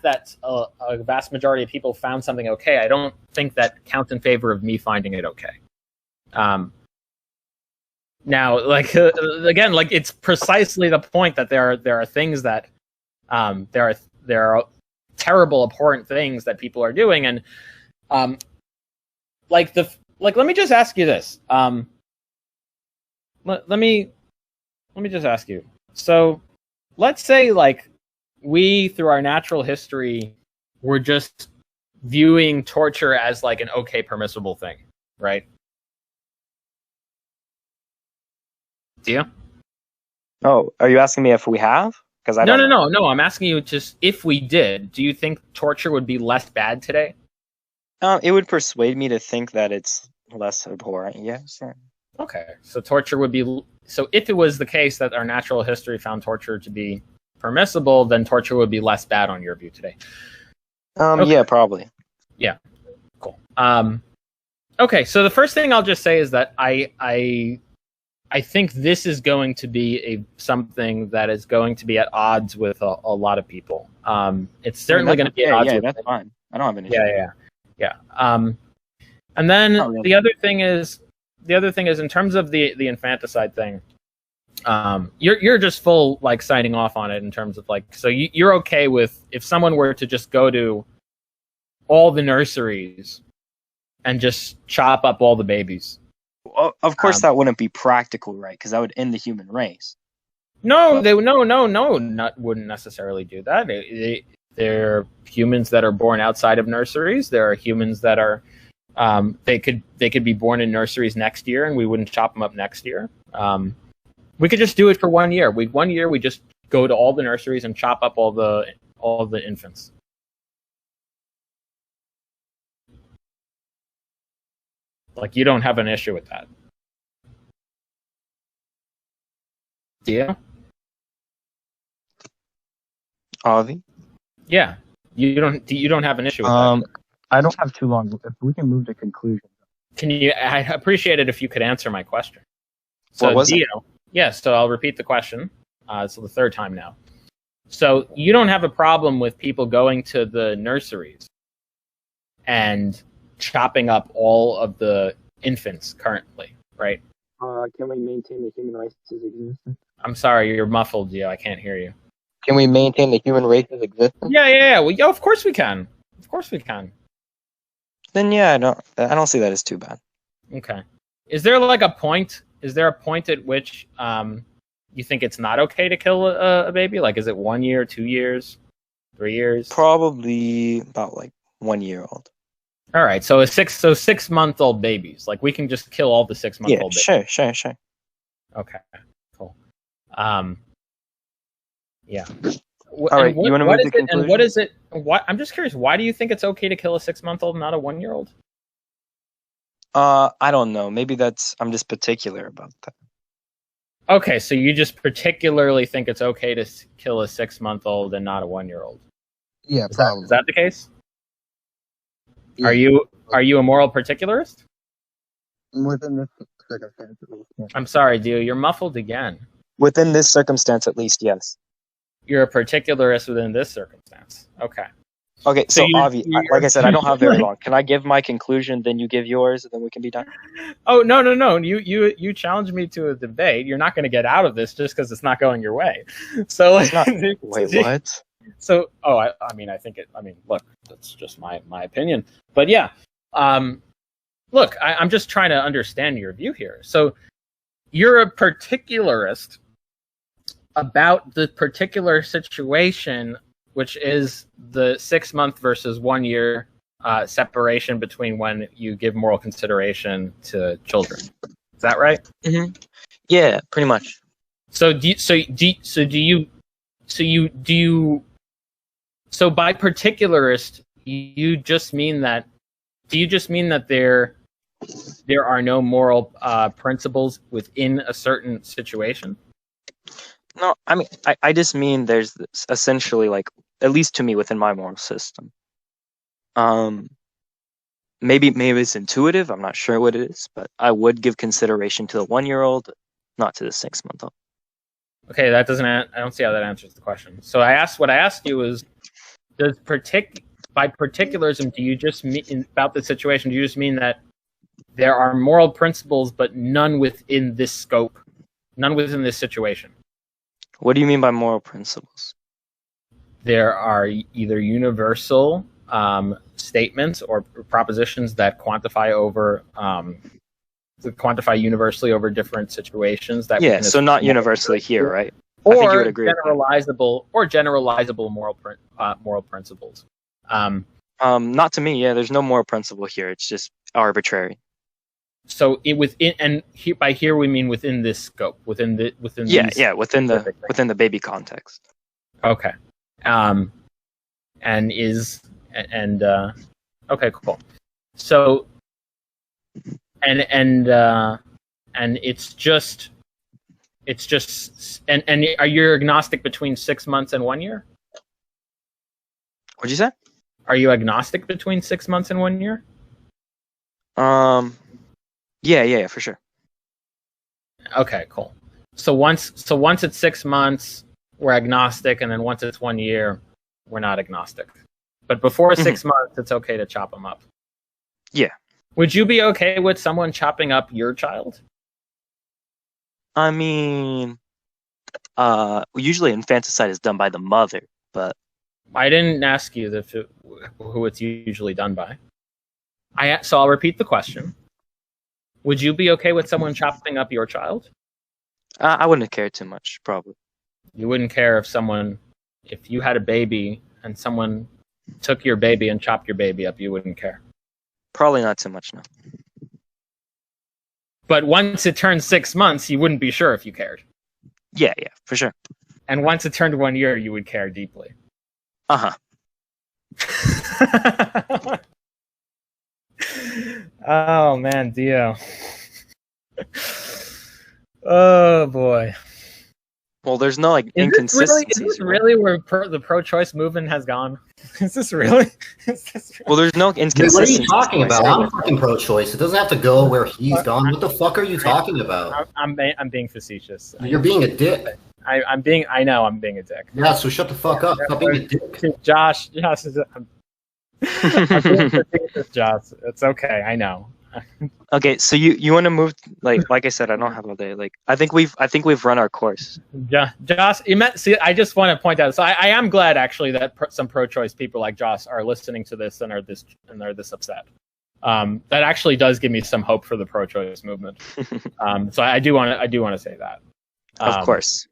fact that a vast majority of people found something okay, I don't think that counts in favor of me finding it okay. Now, like again, like it's precisely the point that there are things that there are terrible, abhorrent things that people are doing, and let me just ask you this. Let me just ask you. So, let's say like we, through our natural history, were just viewing torture as like an okay, permissible thing, right? Do you? Oh, are you asking me if we have? Because I don't know. No. I'm asking you just if we did. Do you think torture would be less bad today? It would persuade me to think that it's less abhorrent. Yes. Okay, so torture would be. So if it was the case that our natural history found torture to be permissible, then torture would be less bad on your view today. Okay. Yeah, probably. Yeah, cool. Okay, so the first thing I'll just say is that I think this is going to be something that is going to be at odds with a lot of people. It's certainly going to be at odds with. That's fine. I don't have an issue. Yeah. And then the other thing is in terms of the infanticide thing, you're just full like signing off on it in terms of like, so you're okay with if someone were to just go to all the nurseries and just chop up all the babies. Well, of course, that wouldn't be practical, right? Because that would end the human race. No, wouldn't necessarily do that. There are humans that are born outside of nurseries. There are humans that are they could be born in nurseries next year, and we wouldn't chop them up next year. We could just do it for 1 year. We just go to all the nurseries and chop up all the infants. Like, you don't have an issue with that, do you? Avi? Yeah, you don't have an issue with that. I don't have too long. If we can move to conclusion. I appreciate it if you could answer my question. So, what was Dio, it? Yeah, so I'll repeat the question. So the third time now. So you don't have a problem with people going to the nurseries and chopping up all of the infants currently, right? Can we maintain the human race's existence? I'm sorry, you're muffled, Dio. I can't hear you. Can we maintain the human race's existence? Yeah. Well, yeah, of course we can. Of course we can. Then yeah, I don't see that as too bad. Okay. Is there like a point? Is there a point at which you think it's not okay to kill a baby? Like, is it 1 year, 2 years, 3 years? Probably about like 1 year old. All right. So 6-month-old babies. Like, we can just kill all the 6-month-old babies. Sure. Okay. Cool. Yeah. All right. You want to move to conclusion? And what is it? I'm just curious. Why do you think it's okay to kill a 6-month-old and not a 1-year-old? I don't know. Maybe I'm just particular about that. Okay, so you just particularly think it's okay to kill a 6-month-old and not a 1-year-old? Yeah, probably. Is that the case? Yeah. Are you a moral particularist? Within this circumstance, at least. Yeah. I'm sorry, Dio. You're muffled again. Within this circumstance, at least, yes. You're a particularist within this circumstance. Okay. Okay, so Avi, like I said, I don't have very long. Can I give my conclusion, then you give yours, and then we can be done? Oh, no. You challenged me to a debate. You're not going to get out of this just because it's not going your way. So, it's not, wait, what? So, I think look, that's just my opinion. But yeah, look, I'm just trying to understand your view here. So, you're a particularist about the particular situation, which is the 6-month versus 1 year separation between when you give moral consideration to children. Is that right? Mm-hmm. Yeah, pretty much. So by particularist, you just mean that? Do you just mean that there are no moral principles within a certain situation? No, I mean, I just mean there's this, essentially, like, at least to me, within my moral system. Maybe it's intuitive. I'm not sure what it is, but I would give consideration to the 1-year-old, not to the 6-month-old. Okay, that doesn't. I don't see how that answers the question. So what I asked you was, by particularism, do you just mean about the situation? Do you just mean that there are moral principles, but none within this scope, none within this situation? What do you mean by moral principles? There are either universal statements or propositions that quantify universally over different situations. That Yeah, so not universally here, right? I think you Or would agree with generalizable moral principles. Not to me. Yeah, there's no moral principle here. It's just arbitrary. So by here we mean within this scope, within the within the baby context. Okay. Okay, cool. So and it's just are you agnostic between 6 months and 1 year? What'd you say? Are you agnostic between 6 months and 1 year? Yeah, for sure. Okay, cool. So once it's 6 months, we're agnostic, and then once it's 1 year, we're not agnostic. But before 6 months, it's okay to chop them up. Yeah. Would you be okay with someone chopping up your child? I mean, usually infanticide is done by the mother, but I didn't ask you who it's usually done by. So I'll repeat the question. Would you be okay with someone chopping up your child? I wouldn't care too much, probably. You wouldn't care if you had a baby and someone took your baby and chopped your baby up, you wouldn't care? Probably not too much, no. But once it turned 6 months, you wouldn't be sure if you cared. Yeah, for sure. And once it turned 1 year, you would care deeply. Uh-huh. Oh, man, Dio. Oh, boy. Well, there's no inconsistencies. Is this really where the pro-choice movement has gone? Is this really? Well, there's no inconsistencies. What are you talking about? I'm fucking pro-choice. It doesn't have to go where he's gone. What the fuck are you talking about? I'm being facetious. You're being a dick. I know I'm being a dick. Yeah, so shut the fuck up. Stop being a dick. Josh, I'm being facetious, Josh. It's okay. I know. Okay, so you want to move like I said, I don't have all day. I think we've run our course. Josh, I just want to point out. So I am glad actually that some pro-choice people like Josh are listening to this and are this upset. That actually does give me some hope for the pro-choice movement. So I do want to say that. Of course.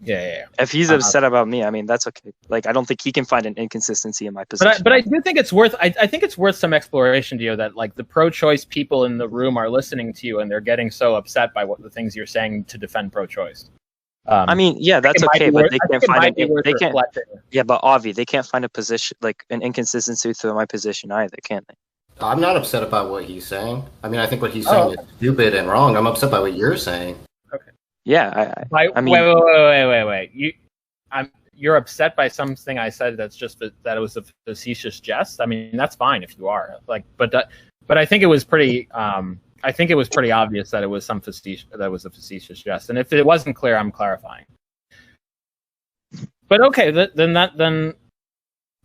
Yeah. If he's upset about me, I mean that's okay. I don't think he can find an inconsistency in my position. But I do think it's worth. I think it's worth some exploration, Dio. That the pro-choice people in the room are listening to you and they're getting so upset by the things you're saying to defend pro-choice. I mean, yeah, that's okay, but they can't find it. They can't. Yeah, but Avi, they can't find a position an inconsistency through my position either, can't they? I'm not upset about what he's saying. I mean, I think what he's saying is stupid and wrong. I'm upset by what you're saying. Okay. Yeah, I mean, wait. You're upset by something I said that it was a facetious jest. I mean, that's fine if you are but I think it was pretty. I think it was pretty obvious that it was a facetious jest, and if it wasn't clear, I'm clarifying. But okay, then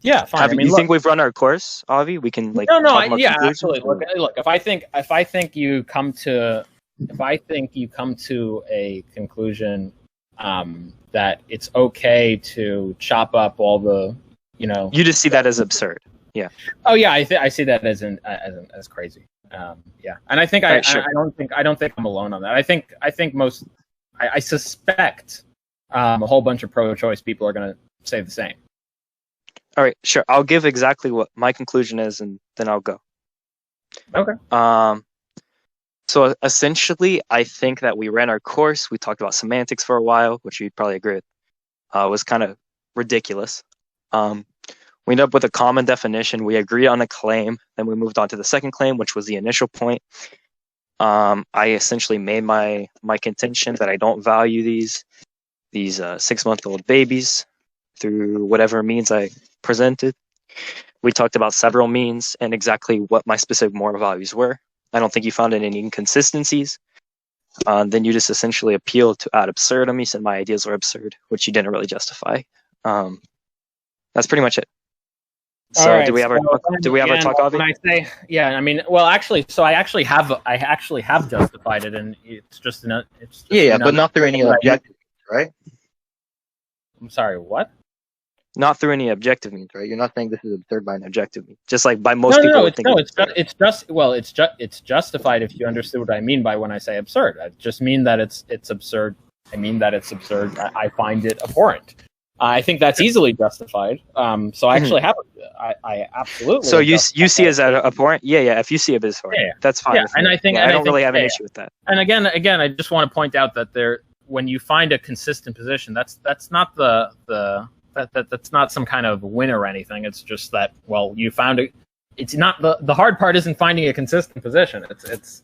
yeah, fine. You think we've run our course, Avi? We can no, absolutely. Look, if I think you come to a conclusion that it's okay to chop up all the, you just see that as absurd. Yeah. Oh yeah, I see that as crazy. Yeah, and I think I don't think I'm alone on that. I suspect a whole bunch of pro-choice people are going to say the same. All right, sure. I'll give exactly what my conclusion is, and then I'll go. Okay. So essentially, I think that we ran our course. We talked about semantics for a while, which you'd probably agree with. Was kind of ridiculous. We ended up with a common definition. We agreed on a claim. Then we moved on to the second claim, which was the initial point. I essentially made my contention that I don't value these 6-month-old babies through whatever means I presented. We talked about several means and exactly what my specific moral values were. I don't think you found any inconsistencies. Then you just essentially appealed to ad absurdum. You said my ideas were absurd, which you didn't really justify. That's pretty much it. So All right, do we ever again, talk, Avi? when I say, yeah, I mean, well, actually, so I actually have justified it, and it's just Yeah, but another not through any thing that objective, right? I'm sorry, what? Not through any objective means, right? You're not saying this is absurd by an objective means, just like by most No, people would it's think. no, it's justified if you understood what I mean by when I say absurd. I just mean that it's absurd. I mean that it's absurd. I find it abhorrent. I think that's easily justified. So I actually have. I absolutely. So you see it as abhorrent? Yeah. If you see it as abhorrent, Yeah. that's fine. Yeah, and I think I don't really have an yeah. issue with that. And again, I just want to point out that when you find a consistent position, that's not that's not some kind of win or anything. It's just that, well, you found it. It's not the hard part isn't finding a consistent position. It's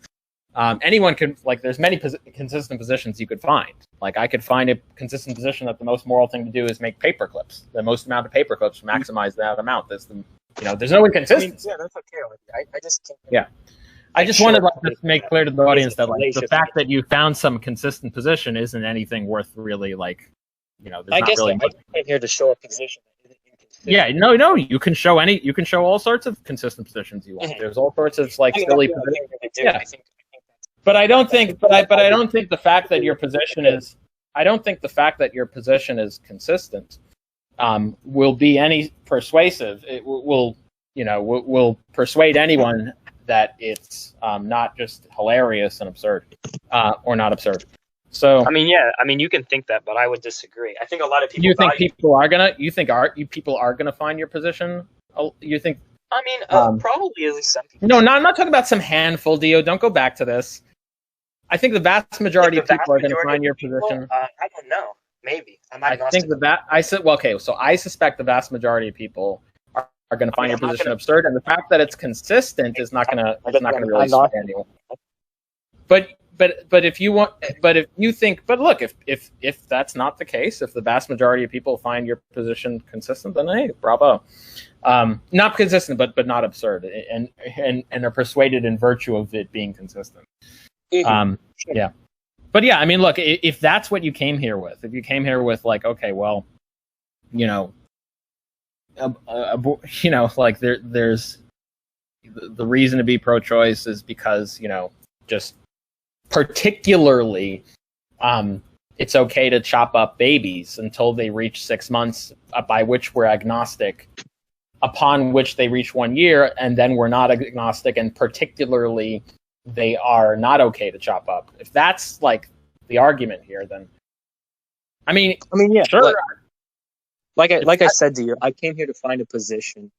anyone could, like, there's many consistent positions you could find. Like, I could find a consistent position that the most moral thing to do is make paper clips. The most amount of paper clips, maximize that amount. There's no inconsistency. Yeah, that's okay. I just can't. Yeah. I just wanted to make clear to the audience that, like, the fact that you found some consistent position isn't anything worth really, like, there's I not guess really I came here to show a position that isn't inconsistent. Yeah, no, you can show all sorts of consistent positions you want. There's all sorts of, like, silly positions. Yeah. I think But I don't think the fact that your position is consistent will be any persuasive. It will persuade anyone that it's not just hilarious and absurd, or not absurd. So you can think that, but I would disagree. I think a lot of people. people are gonna find your position? You think? Probably at least some people. No, I'm not talking about some handful, Dio. Don't go back to this. I think the vast majority of people are going to find your position. I don't know. Maybe. So I suspect the vast majority of people are going to find your position absurd, and the fact that it's consistent is not going to really sway anyone. But if you think, look, if that's not the case, if the vast majority of people find your position consistent, then hey, bravo. Not consistent, but not absurd, and are persuaded in virtue of it being consistent. Yeah. But yeah, I mean, look, if that's what you came here with, like, okay, well, like there's the reason to be pro-choice is because, just particularly, it's okay to chop up babies until they reach 6 months, by which we're agnostic, upon which they reach 1 year, and then we're not agnostic, and particularly they are not okay to chop up. If that's, like, the argument here, then yeah, sure. Like I said to you, I came here to find a position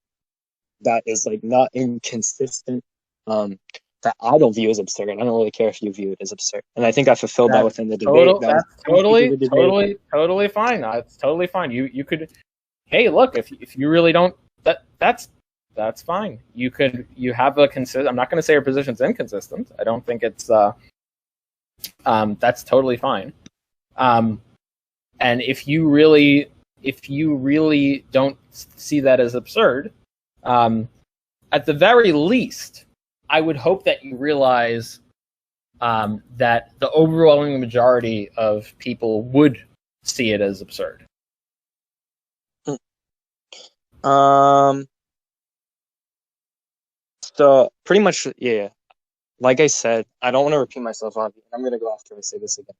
that is, like, not inconsistent, that I don't view as absurd. I don't really care if you view it as absurd, and I think I fulfilled that within the debate. That's totally fine. It's totally fine. You could, hey, look, if you really don't, that's fine. You have a consistent. I'm not going to say your position's inconsistent. I don't think it's that's totally fine. And if you really don't see that as absurd, at the very least, I would hope that you realize that the overwhelming majority of people would see it as absurd. So pretty much, yeah. Like I said, I don't want to repeat myself, Avi. I'm gonna go after I say this again.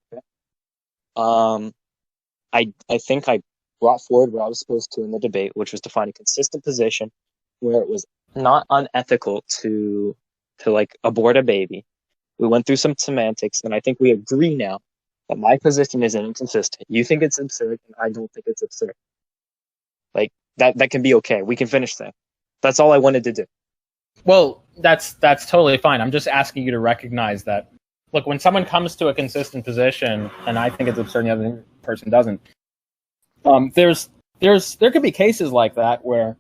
Okay? I think I brought forward what I was supposed to in the debate, which was to find a consistent position where it was not unethical to like abort a baby. We went through some semantics, and I think we agree now that my position is inconsistent. You think it's absurd, and I don't think it's absurd. Like that can be okay. We can finish that. That's all I wanted to do. Well, that's totally fine. I'm just asking you to recognize that, look, when someone comes to a consistent position, and I think it's absurd, and the other person doesn't, there could be cases like that where,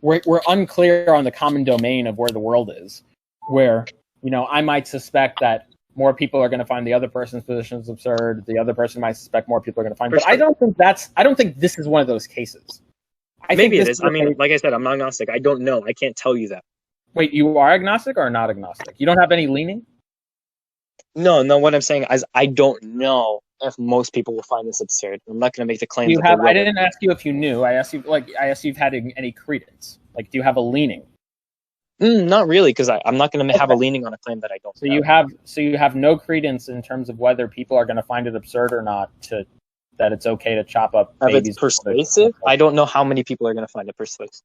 we're unclear on the common domain of where the world is, where, I might suspect that more people are going to find the other person's position is absurd. The other person might suspect more people are going to find. But sure. I don't think this is one of those cases. Maybe it is. I mean, like I said, I'm not agnostic. I don't know. I can't tell you that. Wait, you are agnostic or not agnostic? You don't have any leaning? No. What I'm saying is I don't know if most people will find this absurd. I'm not going to make the claim Do you that they have? I will. didn't ask you if you knew. I asked you if you've had any credence. Like, do you have a leaning? Not really, because I'm not going to have a Okay. leaning on a claim that I don't. So you have no credence in terms of whether people are going to find it absurd or not that it's okay to chop up If babies. it's persuasive, I don't know how many people are going to find it persuasive.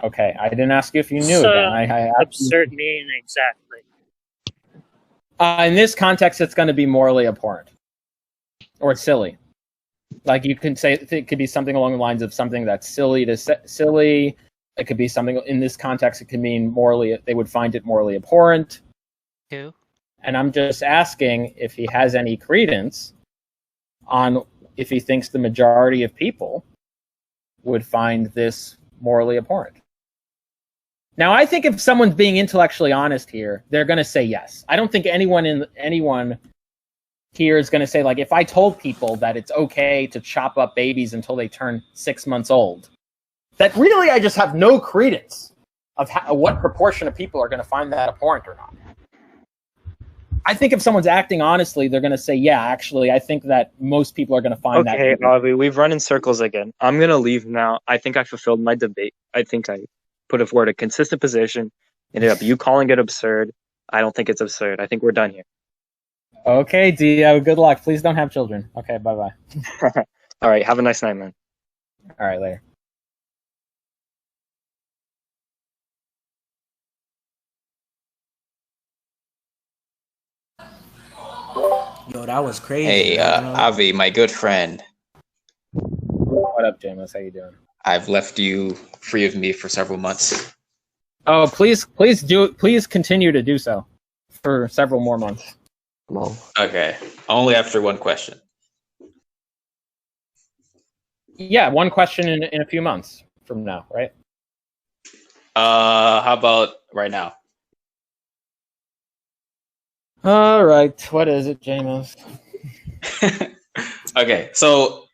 Okay, I didn't ask you if you knew. So, Then I asked you- absurd meaning exactly. in this context, it's going to be morally abhorrent or silly. Like you can say, it could be something along the lines of something that's silly. It could be something in this context. It could mean morally. They would find it morally abhorrent. Who? And I'm just asking if he has any credence on if he thinks the majority of people would find this morally abhorrent. Now, I think if someone's being intellectually honest here, they're going to say yes. I don't think anyone here is going to say, like, if I told people that it's okay to chop up babies until they turn 6 months old, that really I just have no credence of what proportion of people are going to find that abhorrent or not. I think if someone's acting honestly, they're going to say, yeah, actually, I think that most people are going to find that. Okay, Avi, we've run in circles again. I'm going to leave now. I think I fulfilled my debate. I think I put forward a consistent position. Ended up you calling it absurd. I don't think it's absurd. I think we're done here. Okay, Dio, good luck. Please don't have children. Okay, bye-bye. All right, have a nice night, man. All right, later. Yo, that was crazy. Hey, Avi, my good friend. What up, James? How you doing? I've left you free of me for several months. Oh, please continue to do so for several more months. Well, Okay, only after one question. Yeah, one question in a few months from now, right? How about right now? All right. What is it, James? Okay, so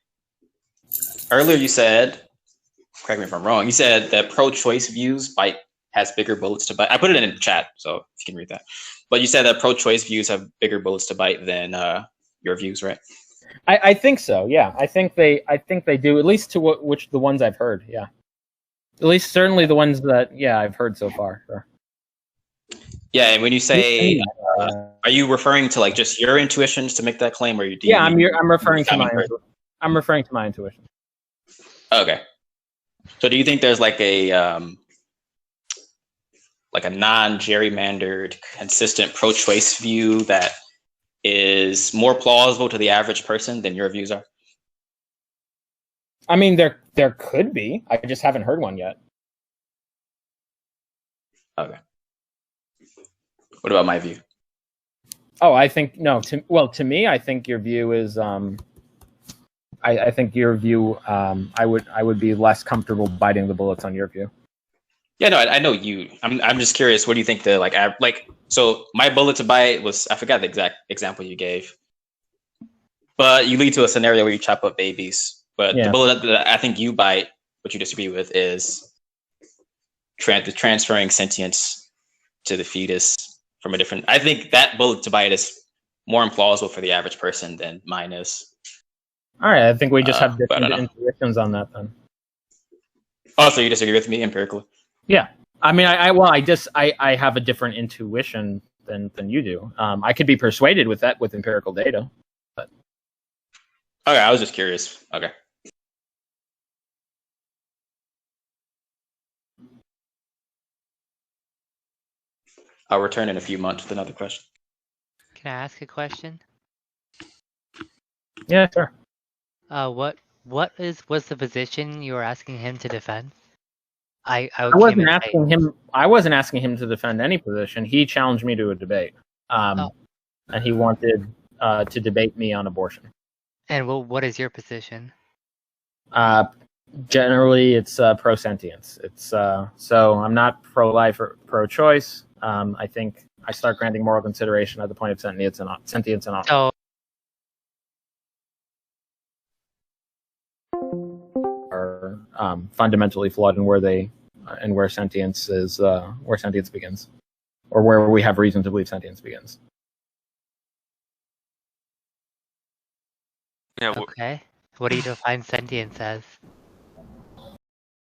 earlier you said, correct me if I'm wrong, you said that pro-choice views has bigger bullets to bite. I put it in the chat, so if you can read that. But you said that pro-choice views have bigger bullets to bite than your views, right? I think so. Yeah, I think they do, at least to which the ones I've heard. Yeah, at least certainly the ones that I've heard so far. Sure. Yeah, and when you say, are you referring to like just your intuitions to make that claim, or you? I'm referring to my intuition. Okay. So do you think there's like a non-gerrymandered, consistent pro-choice view that is more plausible to the average person than your views are? I mean, there could be. I just haven't heard one yet. Okay. What about my view? Oh, I think no. To me, I think your view is. I think your view. I would be less comfortable biting the bullets on your view. Yeah, no, I know you. I'm just curious. What do you think the So my bullet to bite was, I forgot the exact example you gave, but you lead to a scenario where you chop up babies. But the bullet that I think you bite, what you disagree with, is transferring sentience to the fetus from a different. I think that bullet to bite is more implausible for the average person than mine is. All right, I think we just have different intuitions on that then. Oh, so you disagree with me empirically? Yeah, I mean, I have a different intuition than you do. I could be persuaded with that with empirical data, but okay, I was just curious. Okay. I'll return in a few months with another question. Can I ask a question? yeah, sure. What was the position you were asking him to defend? I wasn't asking him. I wasn't asking him to defend any position. He challenged me to a debate, and he wanted to debate me on abortion. And what is your position? Generally, it's pro-sentience. It's so I'm not pro-life or pro-choice. I think I start granting moral consideration at the point of sentience and on. So are fundamentally flawed, and where sentience begins, or where we have reason to believe sentience begins. Yeah. Okay. What do you define sentience as?